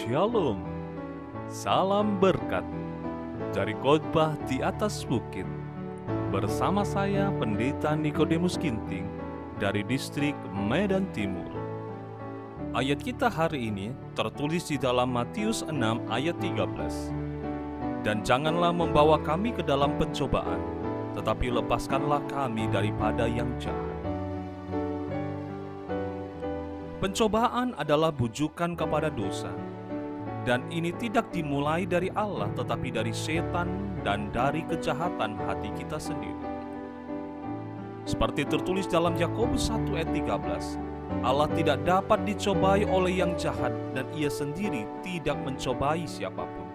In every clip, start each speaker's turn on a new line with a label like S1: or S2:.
S1: Shalom, salam berkat dari khotbah di atas bukit. Bersama saya Pendeta Nikodemus Ginting dari distrik Medan Timur. Ayat kita hari ini tertulis di dalam Matius 6 ayat 13. Dan janganlah membawa kami ke dalam pencobaan, tetapi lepaskanlah kami daripada yang jahat. Pencobaan adalah bujukan kepada dosa, dan ini tidak dimulai dari Allah tetapi dari setan dan dari kejahatan hati kita sendiri. Seperti tertulis dalam Yakobus 1 ayat 13, Allah tidak dapat dicobai oleh yang jahat dan ia sendiri tidak mencobai siapapun.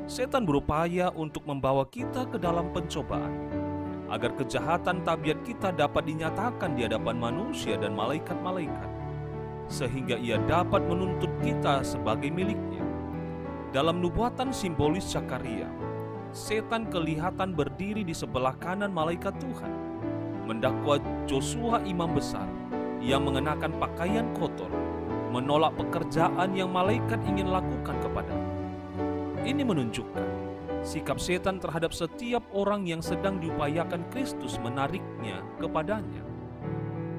S1: Setan berupaya untuk membawa kita ke dalam pencobaan, agar kejahatan tabiat kita dapat dinyatakan di hadapan manusia dan malaikat-malaikat, sehingga ia dapat menuntut kita sebagai miliknya. Dalam nubuatan simbolis Zakaria, setan kelihatan berdiri di sebelah kanan malaikat Tuhan, mendakwa Yosua imam besar yang mengenakan pakaian kotor, menolak pekerjaan yang malaikat ingin lakukan kepadanya. Ini menunjukkan sikap setan terhadap setiap orang yang sedang diupayakan Kristus menariknya kepadanya.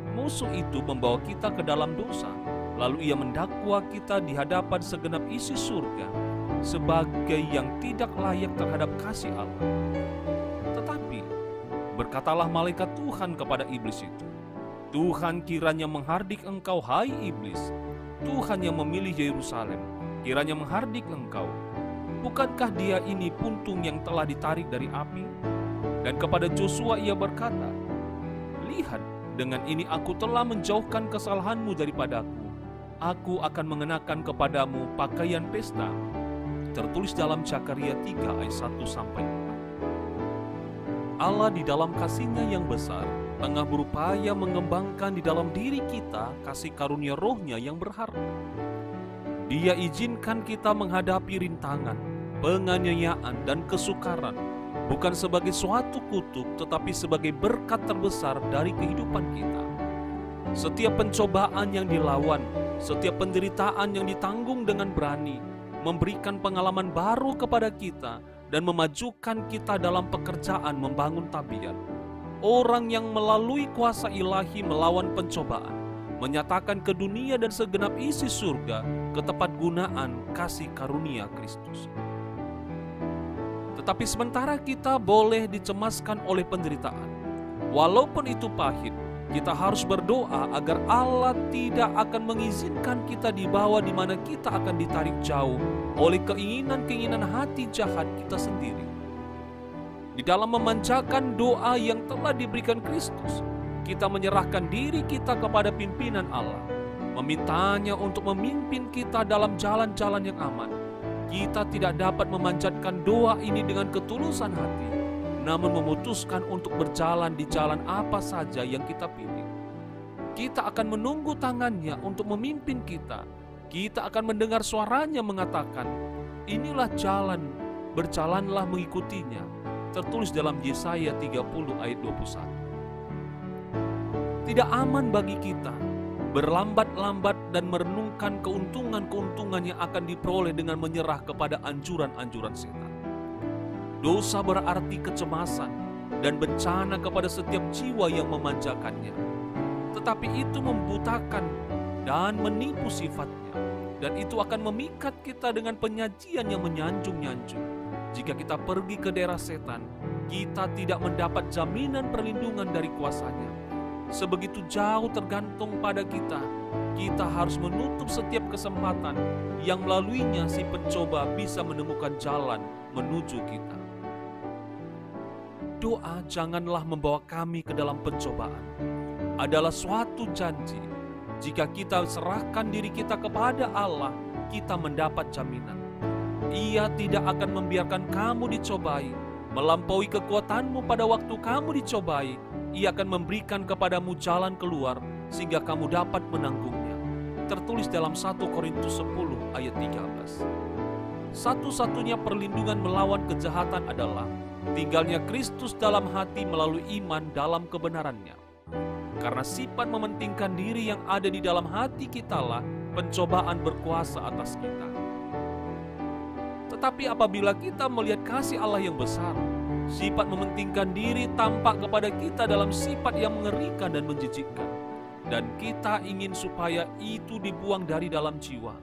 S1: Musuh itu membawa kita ke dalam dosa, lalu ia mendakwa kita di hadapan segenap isi surga sebagai yang tidak layak terhadap kasih Allah. Tetapi berkatalah malaikat Tuhan kepada iblis itu, "Tuhan kiranya menghardik engkau, hai iblis. Tuhan yang memilih Yerusalem kiranya menghardik engkau. Bukankah dia ini puntung yang telah ditarik dari api?" Dan kepada Yosua ia berkata, "Lihat, dengan ini aku telah menjauhkan kesalahanmu daripadaku. Aku akan mengenakan kepadamu pakaian pesta." Tertulis dalam Zakaria 3 ayat 1-4. Allah di dalam kasih-Nya yang besar tengah berupaya mengembangkan di dalam diri kita kasih karunia Roh-Nya yang berharga. Dia izinkan kita menghadapi rintangan, penganiayaan, dan kesukaran, bukan sebagai suatu kutuk, tetapi sebagai berkat terbesar dari kehidupan kita. Setiap pencobaan yang dilawan, setiap penderitaan yang ditanggung dengan berani, memberikan pengalaman baru kepada kita dan memajukan kita dalam pekerjaan membangun tabiat. Orang yang melalui kuasa ilahi melawan pencobaan, menyatakan ke dunia dan segenap isi surga ketepatgunaan kasih karunia Kristus. Tetapi sementara kita boleh dicemaskan oleh penderitaan, walaupun itu pahit, kita harus berdoa agar Allah tidak akan mengizinkan kita dibawa di mana kita akan ditarik jauh oleh keinginan-keinginan hati jahat kita sendiri. Di dalam memanjakan doa yang telah diberikan Kristus, kita menyerahkan diri kita kepada pimpinan Allah, memintanya untuk memimpin kita dalam jalan-jalan yang aman. Kita tidak dapat memanjatkan doa ini dengan ketulusan hati, namun memutuskan untuk berjalan di jalan apa saja yang kita pilih. Kita akan menunggu tangannya untuk memimpin kita. Kita akan mendengar suaranya mengatakan, "Inilah jalan, berjalanlah mengikutinya." Tertulis dalam Yesaya 30 ayat 21. Tidak aman bagi kita berlambat-lambat dan merenungkan keuntungan-keuntungan yang akan diperoleh dengan menyerah kepada anjuran-anjuran setan. Dosa berarti kecemasan dan bencana kepada setiap jiwa yang memanjakannya. Tetapi itu membutakan dan menipu sifatnya, dan itu akan memikat kita dengan penyajian yang menyanjung-nyanjung. Jika kita pergi ke daerah setan, kita tidak mendapat jaminan perlindungan dari kuasanya. Sebegitu jauh tergantung pada kita, kita harus menutup setiap kesempatan yang melaluinya si pencoba bisa menemukan jalan menuju kita. Doa janganlah membawa kami ke dalam pencobaan adalah suatu janji. Jika kita serahkan diri kita kepada Allah, kita mendapat jaminan. Ia tidak akan membiarkan kamu dicobai, melampaui kekuatanmu pada waktu kamu dicobai. Ia akan memberikan kepadamu jalan keluar sehingga kamu dapat menanggungnya. Tertulis dalam 1 Korintus 10 ayat 13. Satu-satunya perlindungan melawan kejahatan adalah tinggalnya Kristus dalam hati melalui iman dalam kebenarannya. Karena sifat mementingkan diri yang ada di dalam hati kitalah pencobaan berkuasa atas kita. Tetapi apabila kita melihat kasih Allah yang besar, sifat mementingkan diri tampak kepada kita dalam sifat yang mengerikan dan menjijikkan. Dan kita ingin supaya itu dibuang dari dalam jiwa.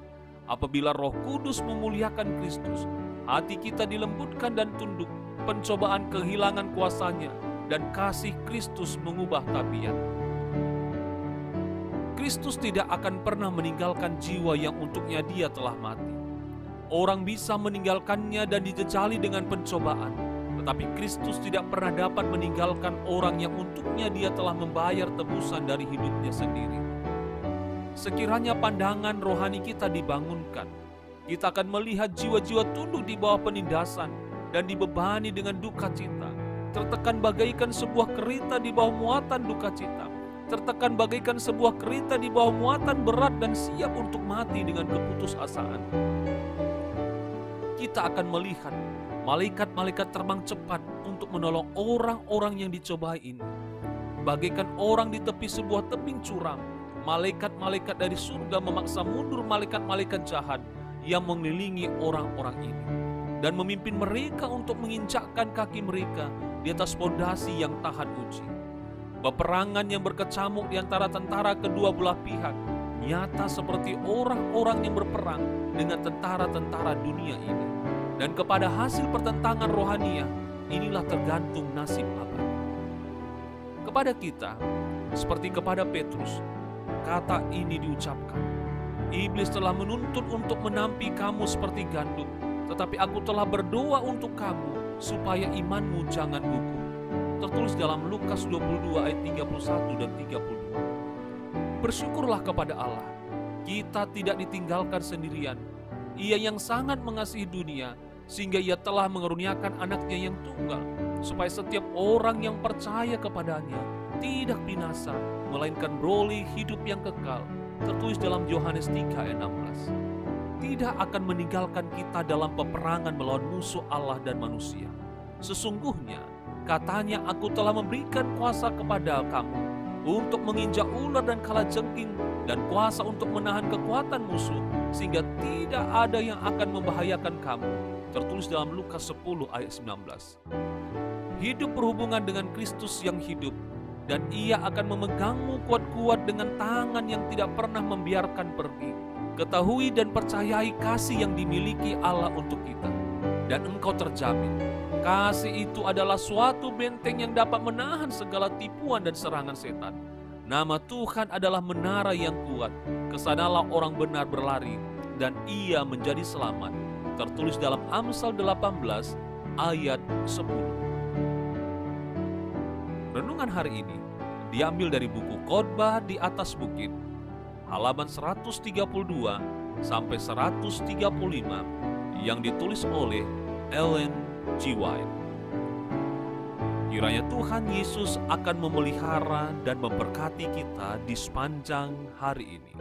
S1: Apabila Roh Kudus memuliakan Kristus, hati kita dilembutkan dan tunduk, pencobaan kehilangan kuasanya, dan kasih Kristus mengubah tabiat. Kristus tidak akan pernah meninggalkan jiwa yang untuknya Dia telah mati. Orang bisa meninggalkannya dan dijejali dengan pencobaan, tetapi Kristus tidak pernah dapat meninggalkan orang yang untuknya Dia telah membayar tebusan dari hidupnya sendiri. Sekiranya pandangan rohani kita dibangunkan, kita akan melihat jiwa-jiwa tunduk di bawah penindasan dan dibebani dengan duka cita, tertekan bagaikan sebuah kereta di bawah muatan duka cita, tertekan bagaikan sebuah kereta di bawah muatan berat dan siap untuk mati dengan keputusasaan. Kita akan melihat malaikat-malaikat terbang cepat untuk menolong orang-orang yang dicobai ini. Bagaikan orang di tepi sebuah tebing curam, malaikat-malaikat dari surga memaksa mundur malaikat-malaikat jahat yang mengelilingi orang-orang ini dan memimpin mereka untuk menginjakkan kaki mereka di atas fondasi yang tahan uji. Peperangan yang berkecamuk di antara tentara kedua belah pihak nyata seperti orang-orang yang berperang dengan tentara-tentara dunia ini. Dan kepada hasil pertentangan rohania, inilah tergantung nasib abadi. Kepada kita, seperti kepada Petrus, kata ini diucapkan, iblis telah menuntut untuk menampi kamu seperti gandum, tetapi aku telah berdoa untuk kamu supaya imanmu jangan gugur. Tertulis dalam Lukas 22 ayat 31 dan 32. Bersyukurlah kepada Allah, kita tidak ditinggalkan sendirian. Ia yang sangat mengasihi dunia, sehingga Ia telah mengeruniakan anaknya yang tunggal, supaya setiap orang yang percaya kepadanya tidak binasa, melainkan beroleh hidup yang kekal. Tertulis dalam Yohanes 3 ayat 16. Tidak akan meninggalkan kita dalam peperangan melawan musuh Allah dan manusia. Sesungguhnya, katanya, aku telah memberikan kuasa kepada kamu untuk menginjak ular dan kalajengking, dan kuasa untuk menahan kekuatan musuh, sehingga tidak ada yang akan membahayakan kamu. Tertulis dalam Lukas 10 ayat 19. Hidup berhubungan dengan Kristus yang hidup, dan Ia akan memegangmu kuat-kuat dengan tangan yang tidak pernah membiarkan pergi. Ketahui dan percayai kasih yang dimiliki Allah untuk kita, dan engkau terjamin. Kasih itu adalah suatu benteng yang dapat menahan segala tipuan dan serangan setan. Nama Tuhan adalah menara yang kuat. Kesanalah orang benar berlari, dan ia menjadi selamat. Tertulis dalam Amsal 18 ayat 10. Renungan hari ini diambil dari buku Khotbah di Atas Bukit, halaman 132 sampai 135, yang ditulis oleh Ellen G. White. Kiranya Tuhan Yesus akan memelihara dan memberkati kita di sepanjang hari ini.